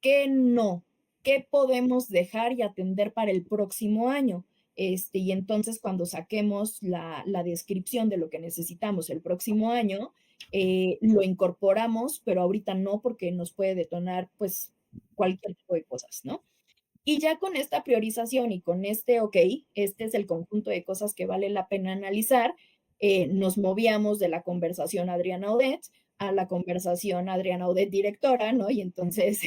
S2: ¿Qué no? ¿Qué podemos dejar y atender para el próximo año? Y entonces cuando saquemos la descripción de lo que necesitamos el próximo año, lo incorporamos, pero ahorita no porque nos puede detonar pues cualquier tipo de cosas, ¿no? Y ya con esta priorización y con ok, este es el conjunto de cosas que vale la pena analizar, nos movíamos de la conversación Adriana Odet a la conversación Adriana Odet directora, ¿no? Y entonces,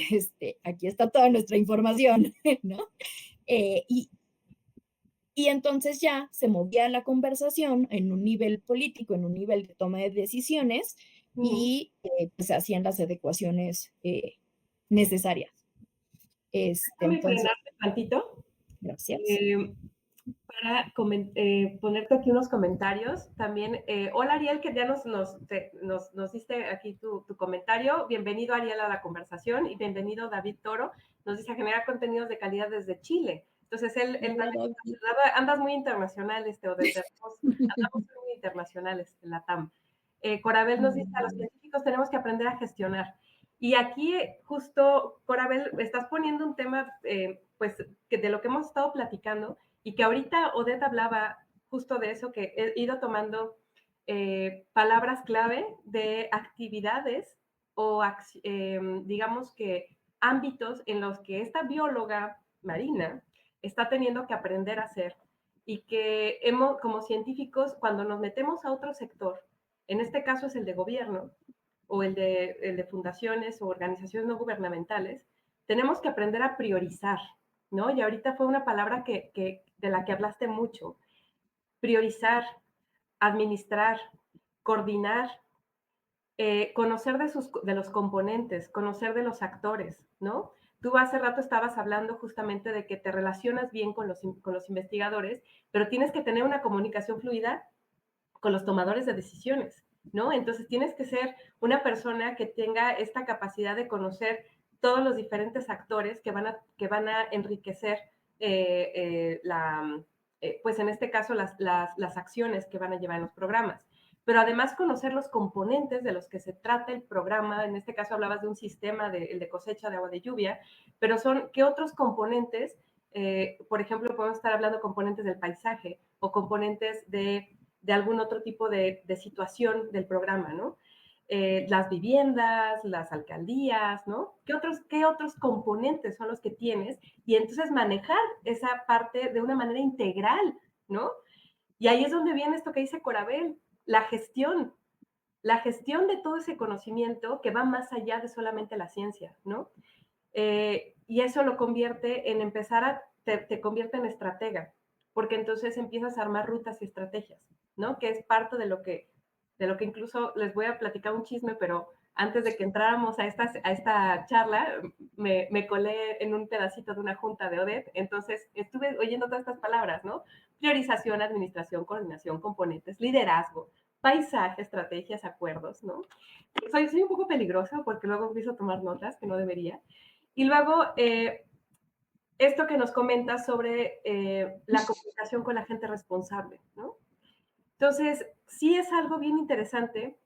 S2: aquí está toda nuestra información, ¿no? Eh, y, y entonces ya se movía la conversación en un nivel político, en un nivel de toma de decisiones y pues se hacían las adecuaciones necesarias.
S1: Déjame
S2: Entonces,
S1: frenarte tantito.
S2: gracias.
S1: Eh, para ponerte aquí unos comentarios. También, hola Ariel, que ya nos diste aquí tu comentario. Bienvenido Ariel a la conversación y bienvenido David Toro. Nos dice generar contenidos de calidad desde Chile. Entonces, él también andas muy internacional, Odette. Andamos muy internacionales en la TAM. Corabel nos dice, a los científicos tenemos que aprender a gestionar. Y aquí, justo, Corabel, estás poniendo un tema, pues, que de lo que hemos estado platicando, y que ahorita Odette hablaba justo de eso, que he ido tomando palabras clave de actividades o digamos que ámbitos en los que esta bióloga marina está teniendo que aprender a hacer y que hemos, como científicos, cuando nos metemos a otro sector, en este caso es el de gobierno o el de fundaciones o organizaciones no gubernamentales, tenemos que aprender a priorizar, ¿no? Y ahorita fue una palabra de la que hablaste mucho. Priorizar, administrar, coordinar, conocer de los componentes, conocer de los actores, ¿no? Tú hace rato estabas hablando justamente de que te relacionas bien con los investigadores, pero tienes que tener una comunicación fluida con los tomadores de decisiones. ¿no? Entonces tienes que ser una persona que tenga esta capacidad de conocer todos los diferentes actores que van a enriquecer pues en este caso las acciones que van a llevar en los programas. Pero además conocer los componentes de los que se trata el programa, en este caso hablabas de un sistema el de cosecha de agua de lluvia, pero ¿qué otros componentes? Por ejemplo, podemos estar hablando de componentes del paisaje o componentes de algún otro tipo de situación del programa, ¿no? Las viviendas, las alcaldías, ¿no? ¿Qué otros componentes son los que tienes? Y entonces manejar esa parte de una manera integral, ¿no? Y ahí es donde viene esto que dice Corabel, la gestión de todo ese conocimiento que va más allá de solamente la ciencia, ¿no? Y eso lo convierte en te convierte en estratega, porque entonces empiezas a armar rutas y estrategias, ¿no? Que es parte de lo que incluso les voy a platicar un chisme, pero antes de que entráramos a esta charla, me colé en un pedacito de una junta de ODET, entonces estuve oyendo todas estas palabras, ¿no? Priorización, administración, coordinación, componentes, liderazgo, paisaje, estrategias, acuerdos, ¿no? Soy un poco peligrosa porque luego empiezo a tomar notas que no debería. Y luego, esto que nos comenta sobre la comunicación con la gente responsable, ¿no? Entonces, sí es algo bien interesante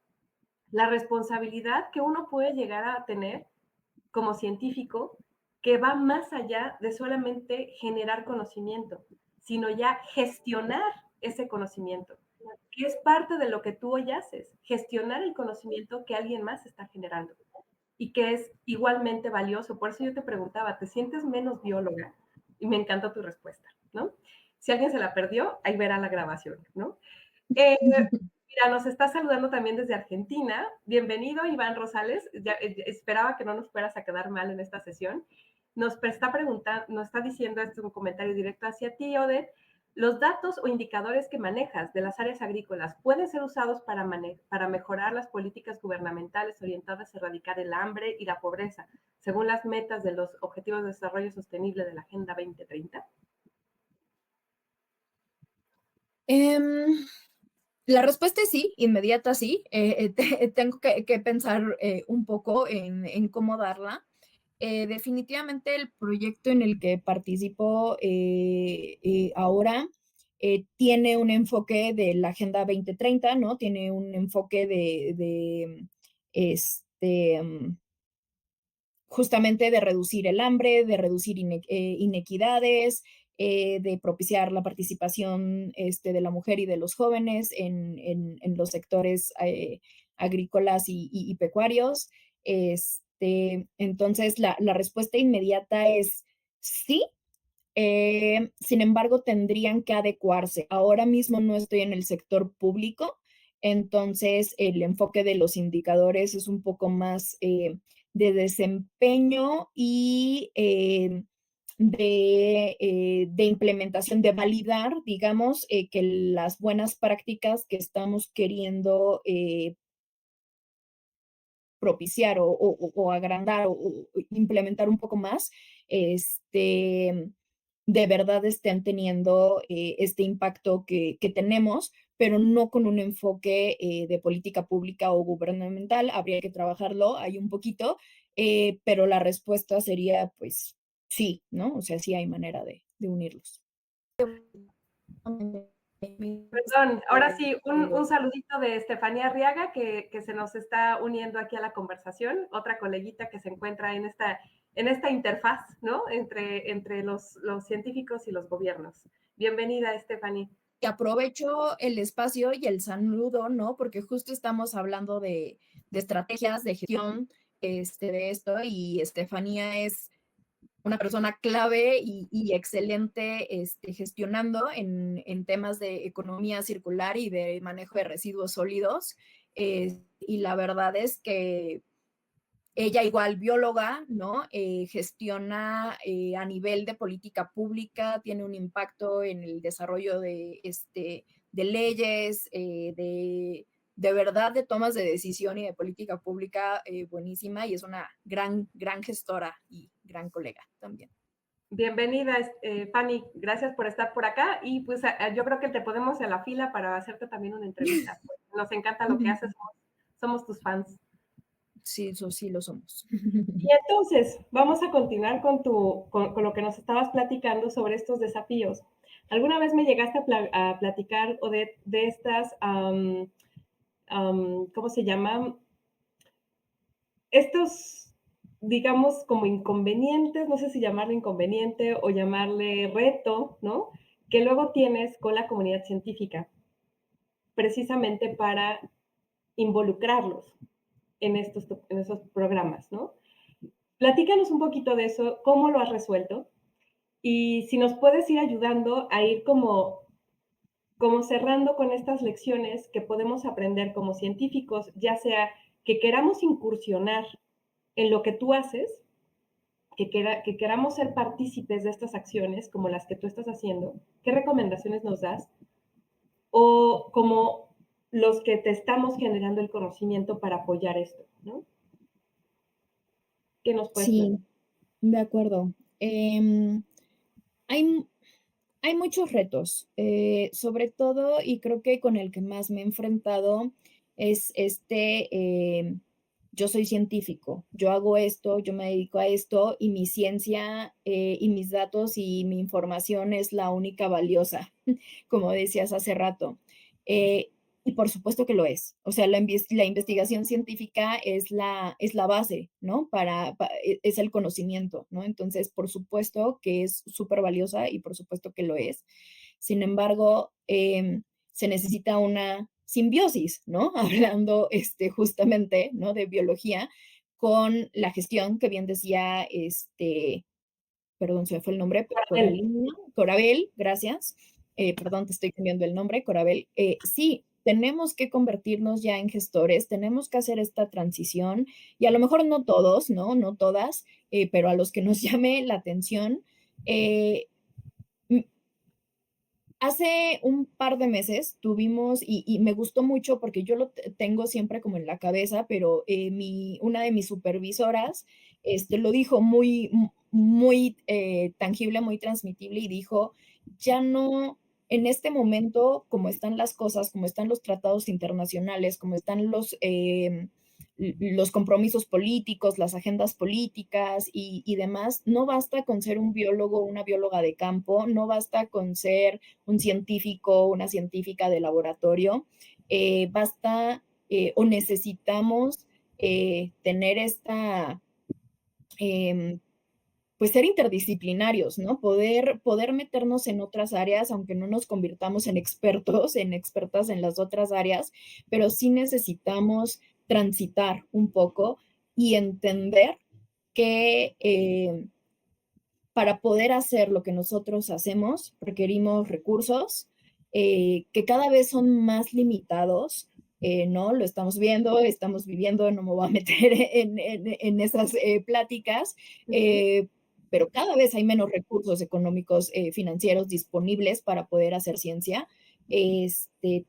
S1: la responsabilidad que uno puede llegar a tener como científico, que va más allá de solamente generar conocimiento, sino ya gestionar ese conocimiento, que es parte de lo que tú hoy haces, gestionar el conocimiento que alguien más está generando y que es igualmente valioso. Por eso yo te preguntaba, ¿te sientes menos bióloga? Y me encantó tu respuesta, ¿no? Si alguien se la perdió, ahí verá la grabación, ¿no? Mira, nos está saludando también desde Argentina. Bienvenido, Iván Rosales. Ya, esperaba que no nos fueras a quedar mal en esta sesión. Nos está diciendo, este es un comentario directo hacia ti, Odette. Los datos o indicadores que manejas de las áreas agrícolas pueden ser usados para mejorar las políticas gubernamentales orientadas a erradicar el hambre y la pobreza, según las metas de los Objetivos de Desarrollo Sostenible de la Agenda 2030.
S2: La respuesta es sí, inmediata sí. Tengo que pensar un poco en cómo darla. Definitivamente el proyecto en el que participo ahora tiene un enfoque de la Agenda 2030, ¿no? Tiene un enfoque este, justamente de reducir el hambre, de reducir inequidades, de propiciar la participación de la mujer y de los jóvenes en los sectores agrícolas y pecuarios. Entonces, la respuesta inmediata es sí. Sin embargo, tendrían que adecuarse. Ahora mismo no estoy en el sector público, entonces el enfoque de los indicadores es un poco más de desempeño y de implementación, de validar, digamos, que las buenas prácticas que estamos queriendo propiciar o agrandar o implementar un poco más, de verdad estén teniendo este impacto que tenemos, pero no con un enfoque de política pública o gubernamental. Habría que trabajarlo ahí un poquito, pero la respuesta sería, pues, sí, ¿no? O sea, sí hay manera de unirlos.
S1: Perdón, ahora sí, un saludito de Estefanía Arriaga, que se nos está uniendo aquí a la conversación, otra coleguita que se encuentra en esta interfaz, ¿no? Entre los científicos y los gobiernos. Bienvenida, Estefanía.
S2: Y aprovecho el espacio y el saludo, ¿no? Porque justo estamos hablando de estrategias de gestión de esto y Estefanía es una persona clave y excelente gestionando en temas de economía circular y de manejo de residuos sólidos. Y la verdad es que ella igual bióloga, ¿no? Gestiona a nivel de política pública, tiene un impacto en el desarrollo de leyes, de verdad de tomas de decisión y de política pública buenísima y es una gran gestora y gran colega también.
S1: Bienvenida, Fanny. Gracias por estar por acá. Y pues yo creo que te podemos en la fila para hacerte también una entrevista. nos encanta lo que haces, somos tus fans.
S2: Sí, eso sí lo somos.
S1: Y entonces, vamos a continuar con lo que nos estabas platicando sobre estos desafíos. ¿Alguna vez me llegaste a platicar o de estas, ¿cómo se llaman? Estos, digamos, como inconvenientes, no sé si llamarle inconveniente o llamarle reto, ¿no? Que luego tienes con la comunidad científica, precisamente para involucrarlos en esos programas, ¿no? Platícanos un poquito de eso, cómo lo has resuelto y si nos puedes ir ayudando a ir como cerrando con estas lecciones que podemos aprender como científicos, ya sea que queramos incursionar en lo que tú haces, que queramos ser partícipes de estas acciones como las que tú estás haciendo, ¿qué recomendaciones nos das? O como los que te estamos generando el conocimiento para apoyar esto, ¿no? ¿Qué nos puedes
S2: Sí,
S1: platicar?
S2: de acuerdo. Hay, hay muchos retos, sobre todo, y creo que con el que más me he enfrentado es yo soy científico, yo hago esto, yo me dedico a esto y mi ciencia y mis datos y mi información es la única valiosa, como decías hace rato. Eh, y por supuesto que lo es. O sea, la investigación científica es la base, ¿no? Es el conocimiento, ¿no? Entonces, por supuesto que es súper valiosa y por supuesto que lo es. Sin embargo, se necesita una simbiosis, ¿no? Hablando justamente, ¿no? De biología con la gestión que bien decía, perdón, se me fue el nombre,
S1: Él.
S2: Corabel, gracias. Perdón, te estoy cambiando el nombre, Corabel. Sí, tenemos que convertirnos ya en gestores, tenemos que hacer esta transición y a lo mejor no todos, ¿no? No todas, pero a los que nos llame la atención. Eh, Hace un par de meses tuvimos, y me gustó mucho porque yo tengo siempre como en la cabeza, pero una de mis supervisoras lo dijo muy tangible, muy transmitible y dijo, ya no, en este momento, como están las cosas, como están los tratados internacionales, como están los compromisos políticos, las agendas políticas y demás, no basta con ser un biólogo o una bióloga de campo, no basta con ser un científico, una científica de laboratorio, basta o necesitamos tener eh, pues ser interdisciplinarios, ¿no? Poder meternos en otras áreas, aunque no nos convirtamos en expertos, en expertas en las otras áreas, pero sí necesitamos transitar un poco y entender que para poder hacer lo que nosotros hacemos, requerimos recursos que cada vez son más limitados, ¿no? Lo estamos viendo, estamos viviendo, no me voy a meter en esas pláticas,
S1: Ujú.
S2: pero cada vez hay menos recursos económicos, financieros disponibles para poder hacer ciencia.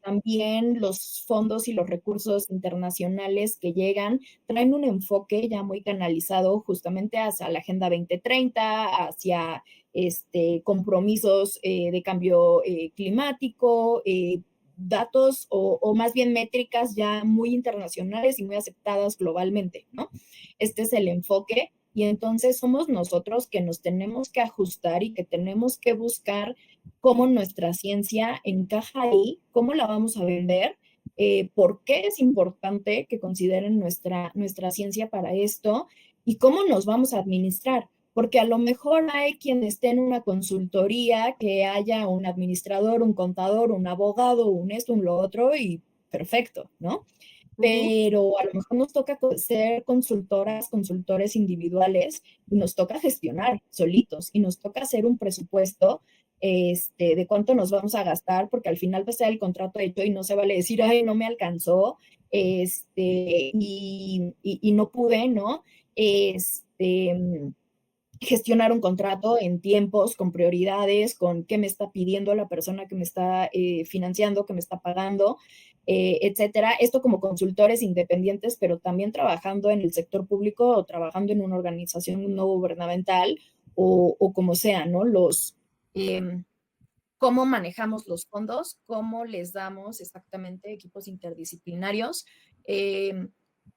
S2: También los fondos y los recursos internacionales que llegan traen un enfoque ya muy canalizado justamente hacia la Agenda 2030, hacia compromisos de cambio climático, datos o más bien métricas ya muy internacionales y muy aceptadas globalmente, ¿no? Este es el enfoque y entonces somos nosotros que nos tenemos que ajustar y que tenemos que buscar cómo nuestra ciencia encaja ahí, cómo la vamos a vender, por qué es importante que consideren nuestra ciencia para esto y cómo nos vamos a administrar. Porque a lo mejor hay quien esté en una consultoría, que haya un administrador, un contador, un abogado, un esto, un lo otro, y perfecto, ¿no?
S1: Ujú.
S2: Pero a lo mejor nos toca ser consultoras, consultores individuales y nos toca gestionar solitos y nos toca hacer un presupuesto de cuánto nos vamos a gastar, porque al final va a ser el contrato hecho y no se vale decir, ay, no me alcanzó, y no pude, ¿no? Gestionar un contrato en tiempos, con prioridades, con qué me está pidiendo la persona que me está financiando, que me está pagando, etcétera. Esto como consultores independientes, pero también trabajando en el sector público o trabajando en una organización no gubernamental o como sea, ¿no? cómo manejamos los fondos, cómo les damos exactamente equipos interdisciplinarios,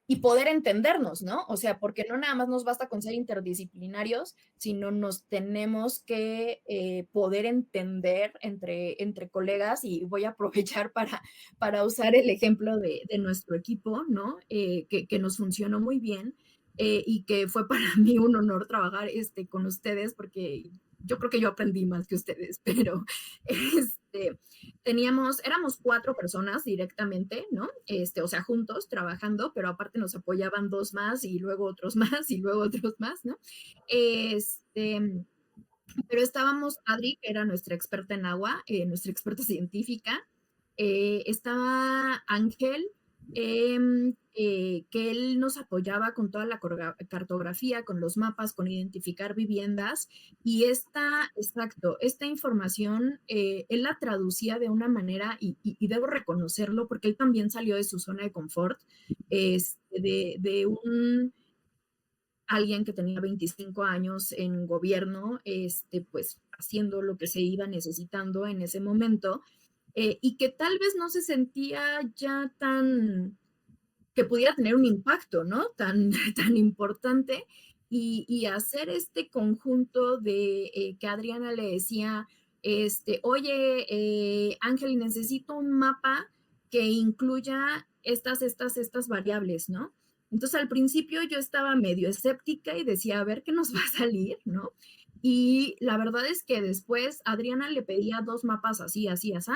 S2: y poder entendernos, ¿no? O sea, porque no nada más nos basta con ser interdisciplinarios, sino nos tenemos que poder entender entre colegas, y voy a aprovechar para usar el ejemplo de nuestro equipo, ¿no? Que nos funcionó muy bien, y que fue para mí un honor trabajar con ustedes, porque yo creo que yo aprendí más que ustedes, pero este, éramos 4 personas directamente, ¿no? O sea, juntos trabajando, pero aparte nos apoyaban 2 más y luego otros más y luego otros más, ¿no? Este, pero estábamos Adri, que era nuestra experta en agua, nuestra experta científica, estaba Ángel, que él nos apoyaba con toda la cartografía, con los mapas, con identificar viviendas, y esta información, él la traducía de una manera, y debo reconocerlo, porque él también salió de su zona de confort, de un alguien que tenía 25 años en gobierno, pues haciendo lo que se iba necesitando en ese momento, y que tal vez no se sentía ya que pudiera tener un impacto, ¿no? Tan importante, y hacer este conjunto de que Adriana le decía, oye, Ángel, necesito un mapa que incluya estas variables, ¿no? Entonces al principio yo estaba medio escéptica y decía, a ver qué nos va a salir, ¿no? Y la verdad es que después Adriana le pedía 2 mapas así, así, así,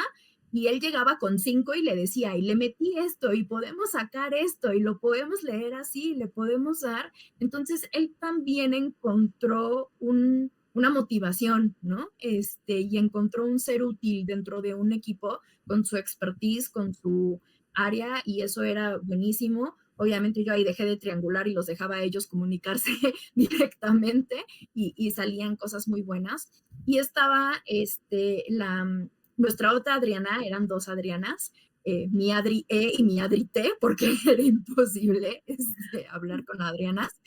S2: y él llegaba con 5 y le decía, y le metí esto, y podemos sacar esto, y lo podemos leer así, le podemos dar. Entonces, él también encontró una motivación, ¿no? Y encontró un ser útil dentro de un equipo con su expertise, con su área, y eso era buenísimo. Obviamente yo ahí dejé de triangular y los dejaba a ellos comunicarse directamente, y salían cosas muy buenas. Y estaba nuestra otra Adriana, eran 2 Adrianas, mi Adri E y mi Adri T, porque era imposible hablar con Adrianas,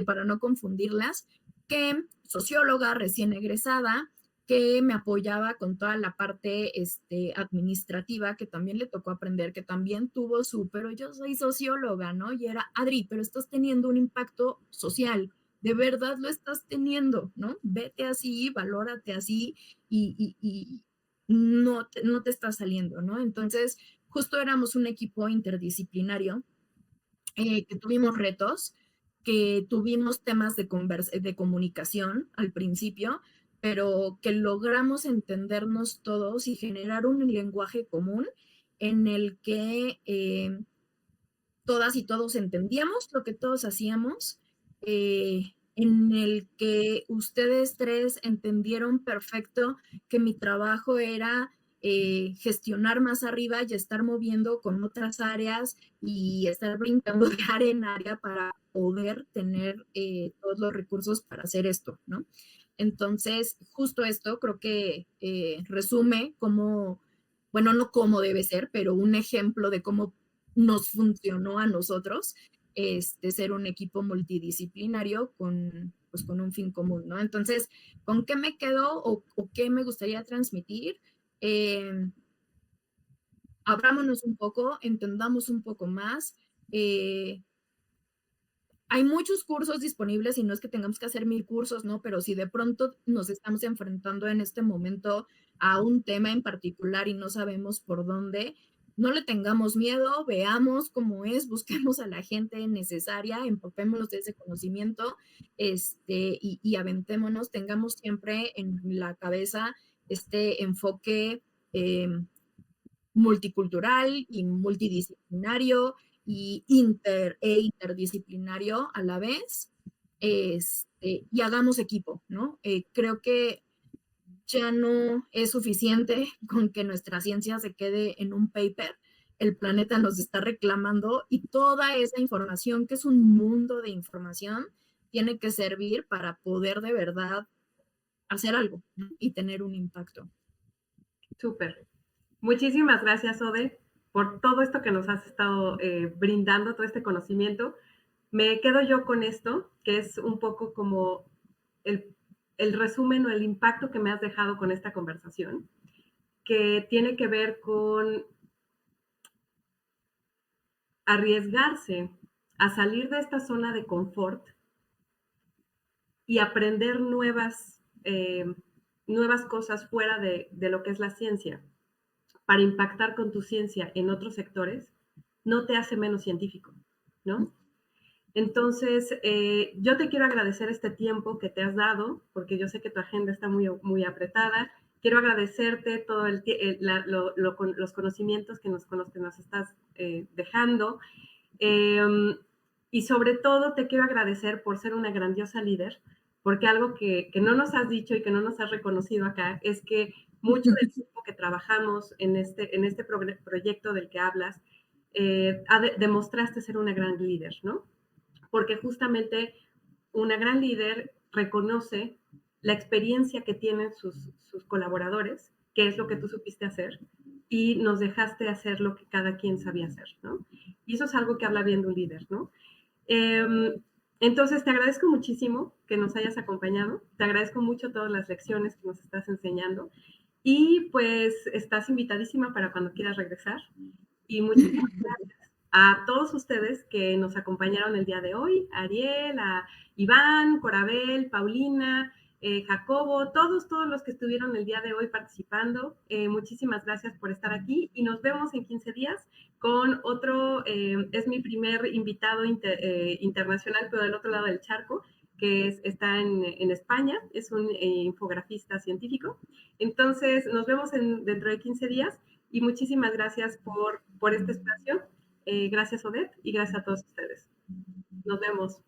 S2: para no confundirlas, que socióloga recién egresada, que me apoyaba con toda la parte administrativa, que también le tocó aprender, que también tuvo pero yo soy socióloga, ¿no? Y era, Adri, pero estás teniendo un impacto social, de verdad lo estás teniendo, ¿no? Vete así, valórate así, y no te está saliendo, ¿no? Entonces, justo éramos un equipo interdisciplinario, que tuvimos retos, que tuvimos temas de comunicación al principio, pero que logramos entendernos todos y generar un lenguaje común en el que todas y todos entendíamos lo que todos hacíamos, en el que ustedes 3 entendieron perfecto que mi trabajo era gestionar más arriba y estar moviendo con otras áreas y estar brincando de área en área para poder tener todos los recursos para hacer esto, ¿no? Entonces, justo esto creo que resume cómo, bueno, no cómo debe ser, pero un ejemplo de cómo nos funcionó a nosotros ser un equipo multidisciplinario pues, con un fin común, ¿no? Entonces, ¿con qué me quedo o qué me gustaría transmitir? Abrámonos un poco, entendamos un poco más. Hay muchos cursos disponibles y no es que tengamos que hacer 1000 cursos, ¿no? Pero si de pronto nos estamos enfrentando en este momento a un tema en particular y no sabemos por dónde, no le tengamos miedo, veamos cómo es, busquemos a la gente necesaria, empapémonos de ese conocimiento, y aventémonos, tengamos siempre en la cabeza este enfoque multicultural y multidisciplinario y interdisciplinario a la vez, y hagamos equipo, ¿no? Creo que ya no es suficiente con que nuestra ciencia se quede en un paper. El planeta nos está reclamando y toda esa información, que es un mundo de información, tiene que servir para poder de verdad hacer algo, ¿no? Y tener un impacto.
S1: Súper. Muchísimas gracias, Ode, por todo esto que nos has estado brindando, todo este conocimiento. Me quedo yo con esto, que es un poco como el, el resumen o el impacto que me has dejado con esta conversación, que tiene que ver con arriesgarse a salir de esta zona de confort y aprender nuevas cosas fuera de lo que es la ciencia para impactar con tu ciencia en otros sectores, no te hace menos científico, ¿no? Entonces, yo te quiero agradecer este tiempo que te has dado, porque yo sé que tu agenda está muy apretada. Quiero agradecerte todo los conocimientos que nos estás dejando. Y sobre todo te quiero agradecer por ser una grandiosa líder, porque algo que no nos has dicho y que no nos has reconocido acá es que mucho del tiempo que trabajamos en este proyecto del que hablas, demostraste ser una gran líder, ¿no? Porque justamente una gran líder reconoce la experiencia que tienen sus colaboradores, que es lo que tú supiste hacer, y nos dejaste hacer lo que cada quien sabía hacer, ¿no? Y eso es algo que habla bien de un líder, ¿no? Eh, entonces, te agradezco muchísimo que nos hayas acompañado, te agradezco mucho todas las lecciones que nos estás enseñando y pues estás invitadísima para cuando quieras regresar. Y muchísimas gracias a todos ustedes que nos acompañaron el día de hoy, a Ariel, a Iván, Corabel, Paulina, Jacobo, todos los que estuvieron el día de hoy participando. Muchísimas gracias por estar aquí y nos vemos en 15 días con otro, es mi primer invitado internacional, pero del otro lado del charco, que está en España, es un infografista científico. Entonces, nos vemos dentro de 15 días y muchísimas gracias por este espacio. Gracias, Odette, y gracias a todos ustedes. Nos vemos.